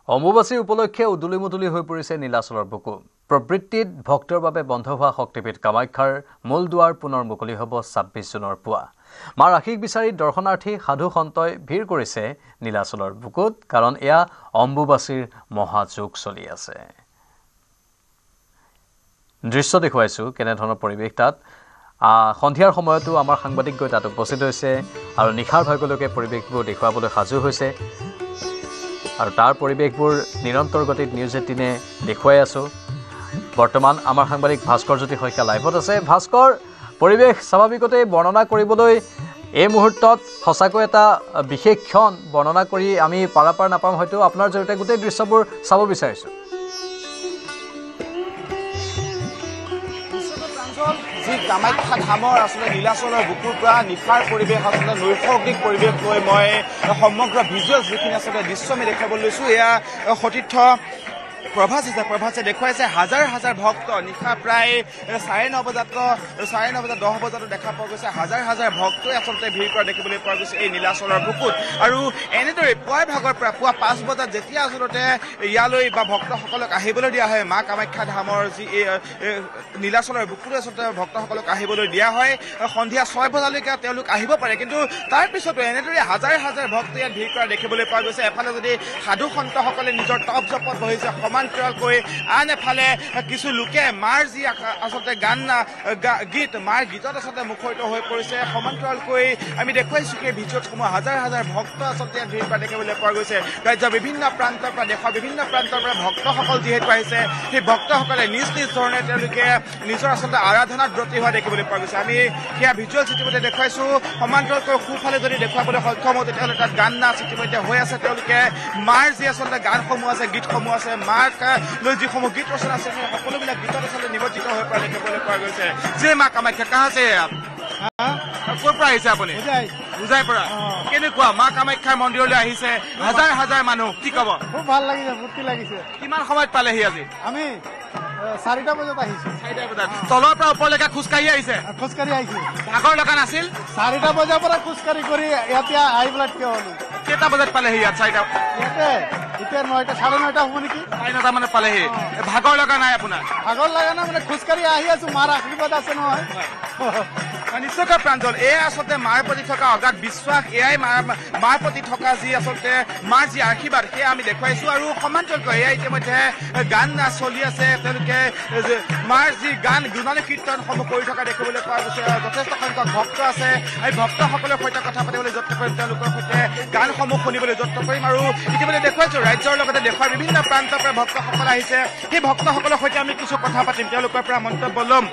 অম্বুবাচী উপলক্ষে উদুলি-মুদুলি হৈ পৰিছে নীলাচলৰ বুকু। প্ৰবৃত্তিত ভক্তৰ বাবে বন্ধ হোৱা শক্তিপীঠ কামাখ্যাৰ মূল দুৱাৰ পুনৰ মুকলি হ'ব ২৬ জুনৰ পুৱা। মাৰ আশীষ বিচাৰি দৰ্শনাৰ্থী সাধু সন্তই ভিৰ কৰিছে নীলাচলৰ বুকুত, কাৰণ এয়া অম্বুবাচীৰ মহাযোগ চলি আছে। দৃশ্য দেখুৱাইছো কেনেধৰণৰ পৰিৱেশ তাত। সন্ধিয়াৰ সময়তো আমাৰ সাংবাদিক গৈ তাত উপস্থিত হৈছে আৰু নিশাৰ ভাগলৈকে পৰিৱেশবোৰ দেখুৱাবলৈ সাজু হৈছে। আৰু তাৰ পৰিৱেশবোৰ নিৰন্তৰ গতিত নিউজ ১৮ দেখুৱাই আছো। বৰ্তমান আমাৰ সাংবাদিক ভাস্কৰ জ্যোতি শইকীয়া লাইভত আছে। ভাস্কৰ, পৰিৱেশ স্বাভাৱিকতে বৰ্ণনা কৰিবলৈ এই মুহূৰ্তত সঁচাকৈ এটা বিশেষ ক্ষণ বৰ্ণনা কৰি আমি পাৰাপাৰ নাপাম, হয়তো আপোনাৰ জৰিয়তে গোটেই দৃশ্যবোৰ চাব বিচাৰিছোঁ। যি কামাখ্যা ধামৰ আসলে নীলাচলৰ বুকুৰ পৰা নিশাৰ পৰিৱেশ আসলে নৈসৰ্গিক পৰিৱেশ লৈ মই সমগ্ৰ ভিজুৱেলছ যিখিনি আসলে দৃশ্য আমি দেখাবলৈ লৈছোঁ, এয়া সতীৰ্থ প্ৰভাসে দেখুৱাইছে হাজাৰ হাজাৰ ভক্ত নিশা প্ৰায় ৯:৩০ বজাত 10 বজাতো দেখা পোৱা গৈছে। হাজাৰ হাজাৰ ভক্তই আচলতে ভিৰ কৰা দেখিবলৈ পোৱা গৈছে এই নীলাচলৰ বুকুত। আৰু এনেদৰে পুৱাৰ ভাগৰ পৰা পুৱা ৫ বজাত যেতিয়া আচলতে ইয়ালৈ বা ভক্তসকলক আহিবলৈ দিয়া হয়, মা কামাখ্যা ধামৰ যি নীলাচলৰ বুকুলৈ আচলতে ভক্তসকলক আহিবলৈ দিয়া হয়, সন্ধিয়া ৬ বজালৈকে তেওঁলোক আহিব পাৰে। কিন্তু তাৰ পিছতো এনেদৰে হাজাৰ হাজাৰ ভক্ত ইয়াত ভিৰ কৰা দেখিবলৈ পোৱা গৈছে। এফালে যদি সাধু সন্তসকলে নিজৰ টপ জপত বহিছে সমান্তৰালকৈ, আন এফালে কিছু লোকে মাৰ যি আচলতে গীত মাৰ গীতত আচলতে মুখৰিত হৈ পৰিছে। সমান্তৰালকৈ আমি দেখুৱাইছোঁ সেই ভিডিঅ'সমূহ হাজাৰ হাজাৰ ভক্ত আচলতে ইয়াত ভিৰ কৰা দেখিবলৈ পোৱা গৈছে। ৰাজ্যৰ বিভিন্ন প্ৰান্তৰ পৰা, দেশৰ বিভিন্ন প্ৰান্তৰ পৰা ভক্তসকল যিহেতু আহিছে, সেই ভক্তসকলে নিজ নিজ ধৰণে তেওঁলোকে নিজৰ আচলতে আৰাধনাত ব্ৰতী হোৱা দেখিবলৈ পোৱা গৈছে। আমি সেয়া ভিজুৱেলছ ইতিমধ্যে দেখুৱাইছোঁ। সমান্তৰালকৈ সোঁফালে যদি দেখুৱাবলৈ সক্ষম হওঁ, তেতিয়াহ'লে তাত গান নাচ ইতিমধ্যে হৈ আছে। তেওঁলোকে মাৰ যি আচলতে গানসমূহ আছে, গীতসমূহ আছে, মাক লৈ যিসমূহ গীত ৰচনা আছে, সেই সকলোবিলাক গীতত আচলতে নিমজ্জিত হৈ পৰা দেখিবলৈ পোৱা গৈছে। যে মা কামাখ্যা কাহ আছে, ক'ৰ পৰা আহিছে আপুনি? বুজাই পৰা। কেনেকুৱা মা কামাখ্যাৰ মন্দিৰলৈ আহিছে হাজাৰ হাজাৰ মানুহ, কি ক'ব? খুব ভাল লাগিছে, ফূৰ্তি লাগিছে। কিমান সময়ত পালেহি আজি? আমি ৪টা বজাত আহিছো। ৪টা বজাত তলৰ পৰা ওপৰলৈকে খোজকাঢ়ি আহিছে? খোজকাঢ়ি আহিছো। ভাগৰ লগা নাছিল? ৪টা বজাৰ পৰা খোজকাঢ়ি কৰি ইয়াতে আহি পেলাই থিয় হ'লো। কেইটা বজাত পালেহি ইয়াত? ৪টা ইয়াতে এতিয়া ৯টা ৯:৩০ হ'ব নেকি? ৯:৩০ মানত পালেহি। ভাগৰ লগা নাই আপোনাৰ? ভাগৰ লগা নাই, মানে খোজকাঢ়ি আহি আছো, মাৰ আশীৰ্বাদ আছে নহয়। নিশ্চয়কৈ প্ৰাঞ্জল, এয়া আচলতে মাৰ প্ৰতি থকা অগাধ বিশ্বাস, এয়াই মাৰ প্ৰতি থকা যি আচলতে মাৰ যি আশীৰ্বাদ, সেয়া আমি দেখুৱাইছো। আৰু সমান্তৰালকৈ এয়া ইতিমধ্যে গান নাচ চলি আছে। তেওঁলোকে মাৰ যি গান গুণালী কীৰ্তনসমূহ কৰি থকা দেখিবলৈ পোৱা গৈছে। যথেষ্ট সংখ্যক ভক্ত আছে। এই ভক্তসকলৰ সৈতে কথা পাতিবলৈ যত্ন কৰিম, তেওঁলোকৰ সৈতে গানসমূহ শুনিবলৈ যত্ন কৰিম। আৰু ইতিমধ্যে দেখুৱাইছো ৰাজ্যৰ লগতে দেশৰ বিভিন্ন প্ৰান্তৰ পৰা ভক্তসকল আহিছে। সেই ভক্তসকলৰ সৈতে আমি কিছু কথা পাতিম, তেওঁলোকৰ পৰা মন্তব্য ল'ম,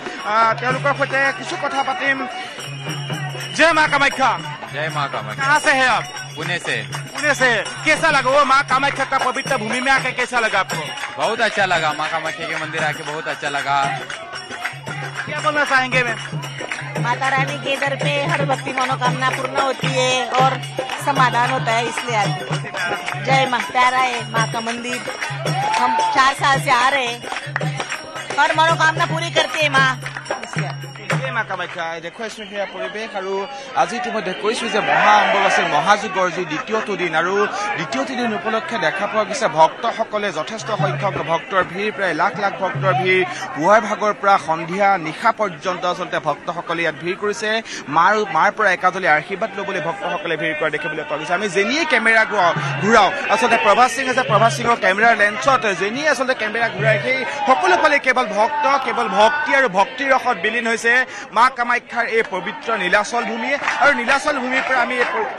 তেওঁলোকৰ সৈতে কিছু কথা পাতিম। जय माँ कामाख्या। जय माँ कामाख्या। कहाँ से है आप? पुणे से। पुणे से। कैसा लगा वो माँ कामाख्या का पवित्र भूमि में आके, कैसा लगा आपको? बहुत अच्छा लगा, माँ कामाख्या के मंदिर आके बहुत अच्छा लगा। क्या बोलना चाहेंगे मैम? माता रानी के दर पे हर भक्ति मनोकामना पूर्ण होती है और समाधान होता है, इसलिए आते हैं। जय माँ, प्यारा है माँ का मंदिर, हम 4 साल से आ रहे हैं, हर मनोकामना पूरी करती है माँ। মা কামাখ্যা দেখুৱাইছো সেয়া পৰিৱেশ। আৰু আজি ইতিমধ্যে কৈছো যে মহা অম্বুবাচীৰ মহাযুগৰ যি দ্বিতীয়টো দিন, আৰু দ্বিতীয়টো দিন উপলক্ষে দেখা পোৱা গৈছে ভক্তসকলে যথেষ্ট সংখ্যক ভক্তৰ ভিৰ, প্ৰায় লাখ লাখ ভক্তৰ ভিৰ। পুৱাৰ ভাগৰ পৰা সন্ধিয়া নিশা পৰ্যন্ত আচলতে ভক্তসকলে ইয়াত ভিৰ কৰিছে। মাৰ পৰা একাজলি আশীৰ্বাদ ল'বলৈ ভক্তসকলে ভিৰ কৰা দেখিবলৈ পোৱা গৈছে। আমি যেনিয়ে কেমেৰা ঘূৰাও, আচলতে প্ৰভাস সিং আছে, প্ৰভাস সিঙৰ কেমেৰাৰ লেন্সত যেনিয়ে আচলতে কেমেৰা ঘূৰাই, সেই সকলো ফালে কেৱল ভক্ত, কেৱল ভক্তি আৰু ভক্তিৰ ৰসত বিলীন হৈছে মা কামাখ্যাৰ এই পবিত্ৰ নীলাচল ভূমি। আৰু নীলাচল ভূমিৰ পৰা আমি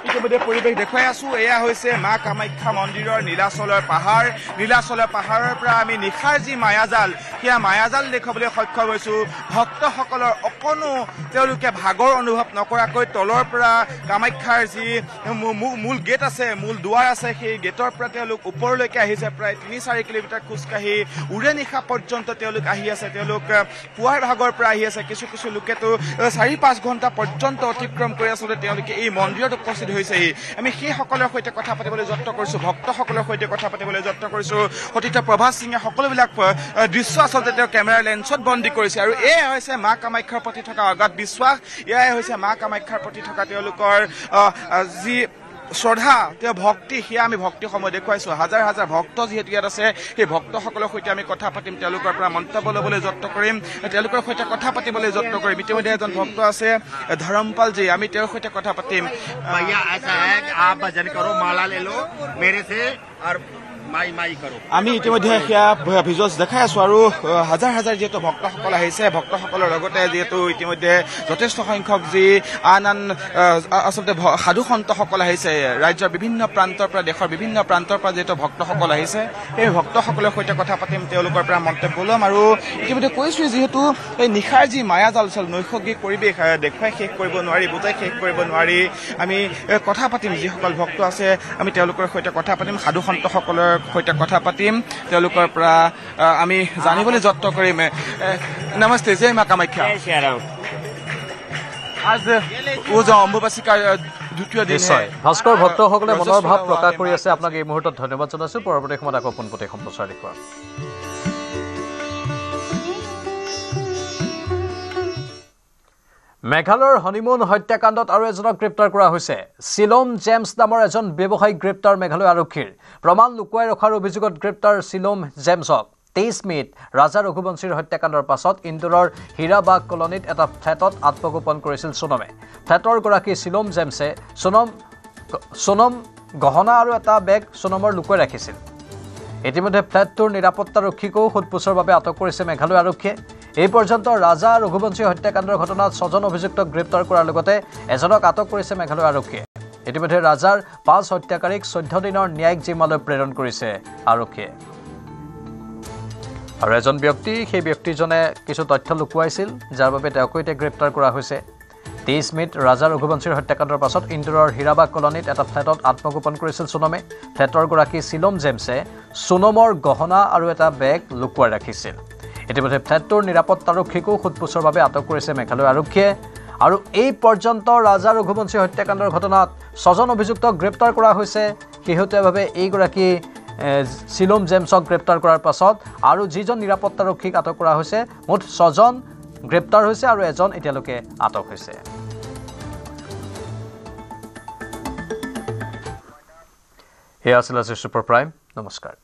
ইতিমধ্যে পৰিৱেশ দেখুৱাই আছো। এয়া হৈছে মা কামাখ্যা মন্দিৰৰ নীলাচলৰ পাহাৰ। নীলাচলৰ পাহাৰৰ পৰা আমি নিশাৰ যি মায়াজাল, সেয়া মায়াজাল দেখুৱাবলৈ সক্ষম হৈছো। ভক্তসকলৰ অকণো তেওঁলোকে ভাগৰ অনুভৱ নকৰাকৈ তলৰ পৰা কামাখ্যাৰ যি মূল গেট আছে, মূল দুৱাৰ আছে, সেই গেটৰ পৰা তেওঁলোক ওপৰলৈকে আহিছে। প্ৰায় ৩-৪ কিলোমিটাৰ খোজকাঢ়ি উৰে নিশা পৰ্যন্ত তেওঁলোক আহি আছে। তেওঁলোক পুৱাৰ ভাগৰ পৰা আহি আছে। কিছু কিছু লোকেতো ৪-৫ ঘণ্টা পৰ্যন্ত অতিক্ৰম কৰি আচলতে তেওঁলোকে এই মন্দিৰত উপস্থিত হৈছেহি। আমি সেইসকলৰ সৈতে কথা পাতিবলৈ যত্ন কৰিছো, ভক্তসকলৰ সৈতে কথা পাতিবলৈ যত্ন কৰিছো। সতীৰ্থ প্ৰভাস সিঙে সকলোবিলাক দৃশ্য আচলতে তেওঁ কেমেৰাৰ লেন্সত বন্দী কৰিছে। আৰু এয়াই হৈছে মা কামাখ্যাৰ প্ৰতি থকা অগাধ বিশ্বাস, এয়াই হৈছে মা কামাখ্যাৰ প্ৰতি থকা তেওঁলোকৰ যি শ্ৰদ্ধা তেওঁ ভক্তি সেয়া আমি ভক্তিসমূহ দেখুৱাইছোঁ হাজাৰ হাজাৰ ভক্ত যিহেতু ইয়াত আছে সেই ভক্তসকলৰ সৈতে আমি কথা পাতিম তেওঁলোকৰ পৰা মন্তব্য ল'বলৈ যত্ন কৰিম তেওঁলোকৰ সৈতে কথা পাতিবলৈ যত্ন কৰিম ইতিমধ্যে এজন ভক্ত আছে ধৰমপালজী আমি তেওঁৰ সৈতে কথা পাতিম भैया ऐसा है कि आप भजन करो माला ले लो मेरे से और माई माई करो আমি ইতিমধ্যে সেয়া ভিজুৱেলছ দেখাই আছোঁ আৰু হাজাৰ হাজাৰ যিহেতু ভক্তসকল আহিছে ভক্তসকলৰ লগতে যিহেতু ইতিমধ্যে যথেষ্ট সংখ্যক যি আন আন আচলতে সাধু সন্তসকল আহিছে ৰাজ্যৰ বিভিন্ন প্ৰান্তৰ পৰা দেশৰ বিভিন্ন প্ৰান্তৰ পৰা যিহেতু ভক্তসকল আহিছে সেই ভক্তসকলৰ সৈতে কথা পাতিম তেওঁলোকৰ পৰা মন্তব্য ল'ম আৰু ইতিমধ্যে কৈছোঁ যিহেতু এই নিশাৰ যি মায়াজাল নৈসৰ্গিক পৰিৱেশ দেখুৱাই শেষ কৰিব নোৱাৰি বুজাই শেষ কৰিব নোৱাৰি আমি কথা পাতিম যিসকল ভক্ত আছে আমি তেওঁলোকৰ সৈতে কথা পাতিম সাধু সন্তসকলৰ সৈতে কথা পাতিম তেওঁলোকৰ পৰা আমি জানিবলৈ যত্ন কৰিম নমস্তে জয় মা কামাখ্যা আজ ওজা অম্বুবাচী দ্বিতীয় দিন নিশ্চয় ভাস্কৰ ভক্তসকলে মনৰ ভাৱ প্ৰকাশ কৰি আছে আপোনাক এই মুহূৰ্তত ধন্যবাদ জনাইছোঁ পৰৱৰ্তী সময়ত আকৌ পোনপটীয়া সম্প্ৰচাৰ দেখুৱাম মেঘালয়ৰ হনিমুন হত্যাকাণ্ডত আৰু এজনক গ্ৰেপ্তাৰ কৰা হৈছে শিলম জেমছ নামৰ এজন ব্যৱসায়িক গ্ৰেপ্তাৰ মেঘালয় আৰক্ষীৰ প্ৰমাণ লুকুৱাই ৰখাৰ অভিযোগত গ্ৰেপ্তাৰ শিলম জেমছক 23 মেত ৰাজা ৰঘুবংশীৰ হত্যাকাণ্ডৰ পাছত ইন্দোৰৰ হীৰাবাগ কলনীত এটা ফ্লেটত আত্মগোপন কৰিছিল সোনমে ফ্লেটৰ গৰাকী শিলম জেমছে সোনম গহনা আৰু এটা বেগ সোনমৰ লুকুৱাই ৰাখিছিল ইতিমধ্যে ফ্লেটটোৰ নিৰাপত্তাৰক্ষীকো সোধপোছৰ বাবে আটক কৰিছে মেঘালয় আৰক্ষীয়ে এই পৰ্যন্ত ৰাজা ৰঘুবংশী হত্যাকাণ্ডৰ ঘটনাত 6জন অভিযুক্তক গ্ৰেপ্তাৰ কৰাৰ লগতে এজনক আটক কৰিছে মেঘালয় আৰক্ষীয়ে ইতিমধ্যে ৰাজাৰ 5 হত্যাকাৰীক 14 দিনৰ ন্যায়িক জিম্মালৈ প্ৰেৰণ কৰিছে আৰক্ষীয়ে আৰু এজন ব্যক্তি সেই ব্যক্তিজনে কিছু তথ্য লুকুৱাইছিল যাৰ বাবে তেওঁক গ্ৰেপ্তাৰ কৰা হৈছে 23 মেত ৰাজা ৰঘুবংশীৰ হত্যাকাণ্ডৰ পাছত ইন্দোৰৰ হীৰাবাগ কলনীত এটা ফ্লেটত আত্মগোপন কৰিছিল সোনমে ফ্লেটৰ গৰাকী শিলম জেমছে সোনমৰ গহনা আৰু এটা বেগ লুকুৱাই ৰাখিছিল ইতিমধ্যে ফ্লেটটোৰ নিৰাপত্তাৰক্ষীকো সোধপোছৰ বাবে আটক কৰিছে মেঘালয় আৰক্ষীয়ে আৰু এই পৰ্যন্ত ৰাজা ৰঘুবংশী হত্যাকাণ্ডৰ ঘটনাত 6জন অভিযুক্তক গ্ৰেপ্তাৰ কৰা হৈছে শেহতীয়াভাৱে এইগৰাকী শিলম জেমছক গ্ৰেপ্তাৰ কৰাৰ পাছত আৰু যিজন নিৰাপত্তাৰক্ষীক আটক কৰা হৈছে মুঠ 6জন গ্ৰেপ্তাৰ হৈছে আৰু এজন এতিয়ালৈকে আটক হৈছে এয়া আছিল আজি ছুপাৰ প্ৰাইম নমস্কাৰ